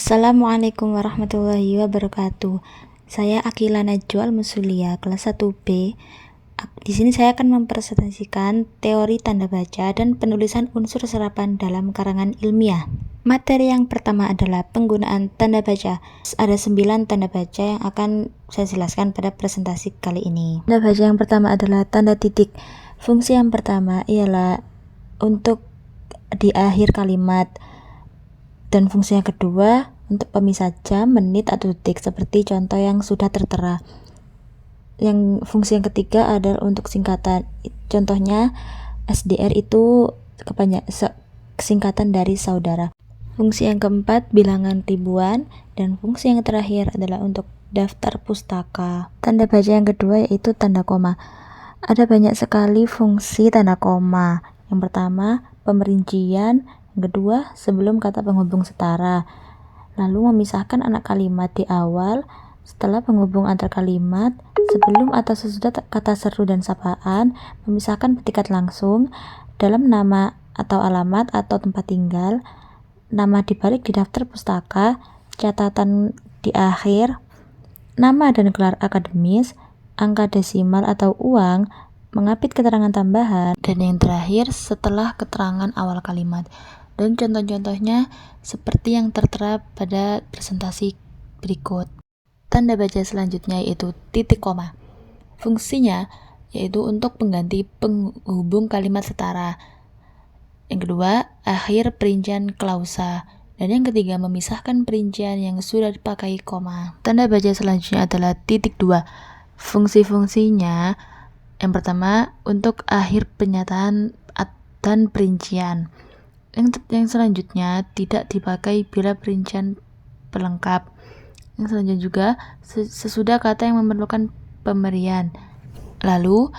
Assalamualaikum warahmatullahi wabarakatuh. Saya Akila Najwa Al-Musulia, kelas 1B. Di sini saya akan mempresentasikan teori tanda baca dan penulisan unsur serapan dalam karangan ilmiah. Materi yang pertama adalah penggunaan tanda baca. Ada 9 tanda baca yang akan saya jelaskan pada presentasi kali ini. Tanda baca yang pertama adalah tanda titik. Fungsi yang pertama ialah untuk di akhir kalimat. Dan fungsi yang kedua untuk pemisah jam, menit, atau detik seperti contoh yang sudah tertera. Yang fungsi yang ketiga adalah untuk singkatan. Contohnya SDR itu singkatan dari saudara. Fungsi yang keempat bilangan ribuan, dan fungsi yang terakhir adalah untuk daftar pustaka. Tanda baca yang kedua yaitu tanda koma. Ada banyak sekali fungsi tanda koma. Yang pertama pemerincian, yang kedua sebelum kata penghubung setara, lalu memisahkan anak kalimat di awal, setelah penghubung antar kalimat, sebelum atau sesudah kata seru dan sapaan, memisahkan petikat langsung, dalam nama atau alamat atau tempat tinggal, nama dibalik di daftar pustaka, catatan di akhir, nama dan gelar akademis, angka desimal atau uang, mengapit keterangan tambahan, dan yang terakhir setelah keterangan awal kalimat. Dan contoh-contohnya seperti yang tertera pada presentasi berikut. Tanda baca selanjutnya yaitu titik koma. Fungsinya yaitu untuk pengganti penghubung kalimat setara. Yang kedua, akhir perincian klausa. Dan yang ketiga, memisahkan perincian yang sudah dipakai koma. Tanda baca selanjutnya adalah titik 2. Fungsi-fungsinya yang pertama untuk akhir pernyataan dan perincian. Yang selanjutnya tidak dipakai bila perincian pelengkap. Yang selanjutnya juga sesudah kata yang memerlukan pemberian. Lalu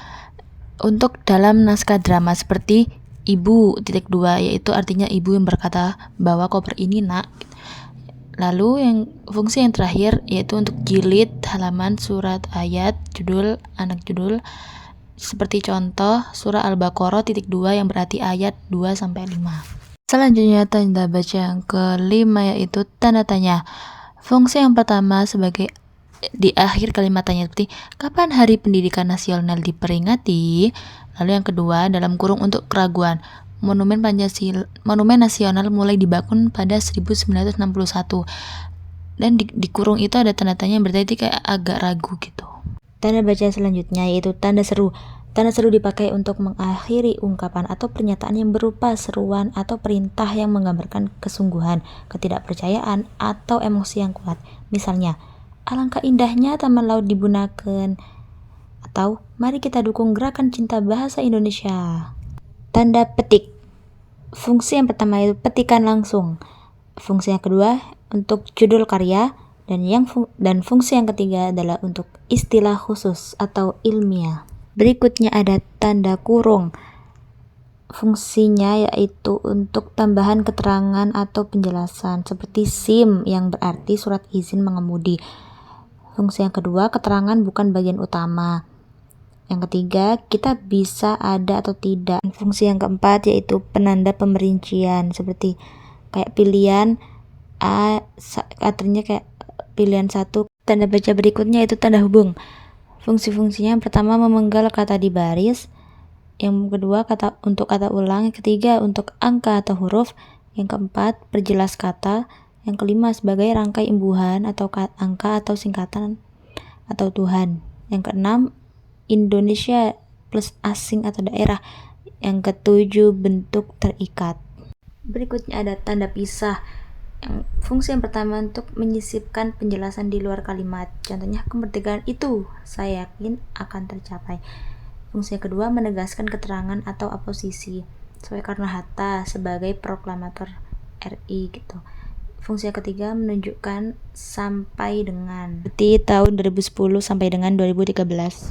untuk dalam naskah drama seperti ibu titik 2, yaitu artinya ibu yang berkata bawa koper ini nak. Lalu fungsi yang terakhir yaitu untuk jilid, halaman, surat, ayat, judul, anak judul. Seperti contoh surah Al-Baqarah titik 2 yang berarti ayat 2-5. Selanjutnya tanda baca yang kelima yaitu tanda tanya. Fungsi yang pertama sebagai di akhir kalimat tanya seperti kapan Hari Pendidikan Nasional diperingati. Lalu yang kedua dalam kurung untuk keraguan. Monumen Nasional mulai dibangun pada 1961. Dan di kurung itu ada tanda tanya yang berarti kayak agak ragu gitu. Tanda baca selanjutnya yaitu tanda seru. Tanda seru dipakai untuk mengakhiri ungkapan atau pernyataan yang berupa seruan atau perintah yang menggambarkan kesungguhan, ketidakpercayaan, atau emosi yang kuat. Misalnya, alangkah indahnya taman laut dibunaken, atau mari kita dukung gerakan cinta bahasa Indonesia. Tanda petik. Fungsi yang pertama itu petikan langsung. Fungsi yang kedua untuk judul karya, dan fungsi yang ketiga adalah untuk istilah khusus atau ilmiah. Berikutnya ada tanda kurung. Fungsinya yaitu untuk tambahan keterangan atau penjelasan seperti SIM yang berarti surat izin mengemudi. Fungsi yang kedua, keterangan bukan bagian utama. Yang ketiga, kita bisa ada atau tidak. Fungsi yang keempat yaitu penanda pemerincian seperti kayak pilihan A, artinya kayak pilihan 1. Tanda baca berikutnya itu tanda hubung. Fungsi-fungsinya yang pertama memenggal kata di baris, yang kedua untuk kata ulang, yang ketiga untuk angka atau huruf, yang keempat perjelas kata, yang kelima sebagai rangkai imbuhan atau angka atau singkatan atau Tuhan, yang keenam Indonesia plus asing atau daerah, yang ketujuh bentuk terikat. Berikutnya ada tanda pisah. Fungsi yang pertama untuk menyisipkan penjelasan di luar kalimat. Contohnya kemerdekaan itu saya yakin akan tercapai. Fungsi yang kedua menegaskan keterangan atau oposisi. Soekarno-Hatta sebagai proklamator RI gitu. Fungsi yang ketiga menunjukkan sampai dengan seperti tahun 2010 sampai dengan 2013.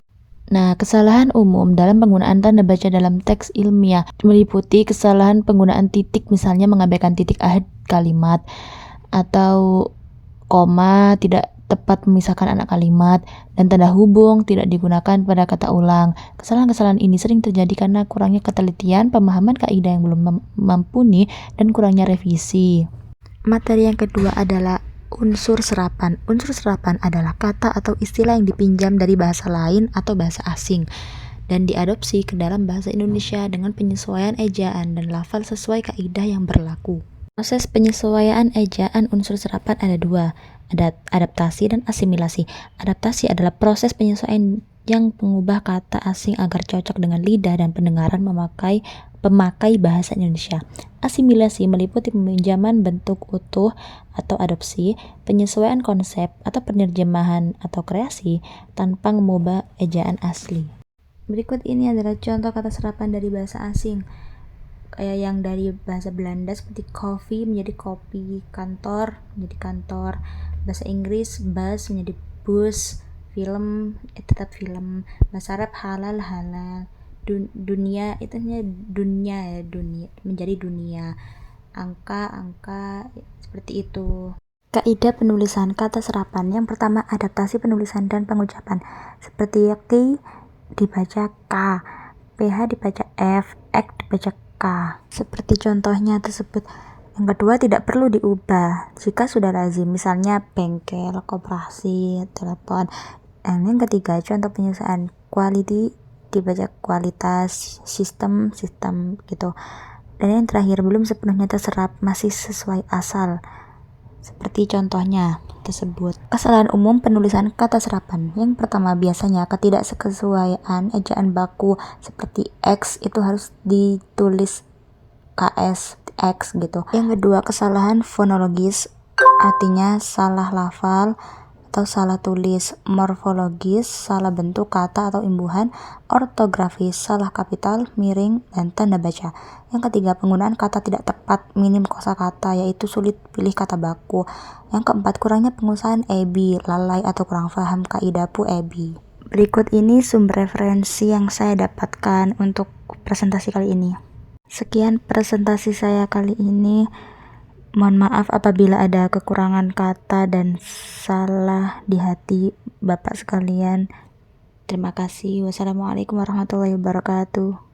Nah, kesalahan umum dalam penggunaan tanda baca dalam teks ilmiah meliputi kesalahan penggunaan titik, misalnya mengabaikan titik akhir kalimat, atau koma tidak tepat memisahkan anak kalimat, dan tanda hubung tidak digunakan pada kata ulang. Kesalahan-kesalahan ini sering terjadi karena kurangnya ketelitian, pemahaman kaidah yang belum mumpuni, dan kurangnya revisi. Materi yang kedua adalah unsur serapan. Unsur serapan adalah kata atau istilah yang dipinjam dari bahasa lain atau bahasa asing dan diadopsi ke dalam bahasa Indonesia dengan penyesuaian ejaan dan lafal sesuai kaidah yang berlaku. Proses penyesuaian ejaan unsur serapan ada dua, adaptasi dan asimilasi. Adaptasi adalah proses penyesuaian yang mengubah kata asing agar cocok dengan lidah dan pendengaran pemakai bahasa Indonesia. Asimilasi meliputi peminjaman bentuk utuh atau adopsi, penyesuaian konsep atau penerjemahan atau kreasi tanpa mengubah ejaan asli. Berikut ini adalah contoh kata serapan dari bahasa asing. Kayak yang dari bahasa Belanda seperti coffee menjadi kopi, kantor menjadi kantor, bahasa Inggris bus menjadi bus, film tetap film, bahasa Arab halal halal, dunia itu dunia menjadi dunia, angka seperti itu. Kaidah penulisan kata serapan. Yang pertama, adaptasi penulisan dan pengucapan. Seperti ki dibaca k, ph dibaca f, ek dibaca k. Seperti contohnya tersebut. Yang kedua, tidak perlu diubah jika sudah lazim, misalnya bengkel, koperasi, telepon. Dan yang ketiga, contoh penyesuaian. Quality dibaca kualitas, sistem gitu. Dan yang terakhir, belum sepenuhnya terserap, masih sesuai asal. Seperti contohnya tersebut. Kesalahan umum penulisan kata serapan. Yang pertama, biasanya ketidaksesuaian ejaan baku, seperti X itu harus ditulis KS, X gitu. Yang kedua, kesalahan fonologis, artinya salah lafal atau salah tulis. Morfologis, salah bentuk kata atau imbuhan. Ortografis, salah kapital, miring, dan tanda baca. Yang ketiga, penggunaan kata tidak tepat, minim kosakata, yaitu sulit pilih kata baku. Yang keempat, kurangnya pengusahaan EBI, lalai atau kurang paham kaidah EBI. Berikut ini sumber referensi yang saya dapatkan untuk presentasi kali ini. Sekian presentasi saya kali ini. Mohon maaf apabila ada kekurangan kata dan salah di hati Bapak sekalian. Terima kasih. Wassalamualaikum warahmatullahi wabarakatuh.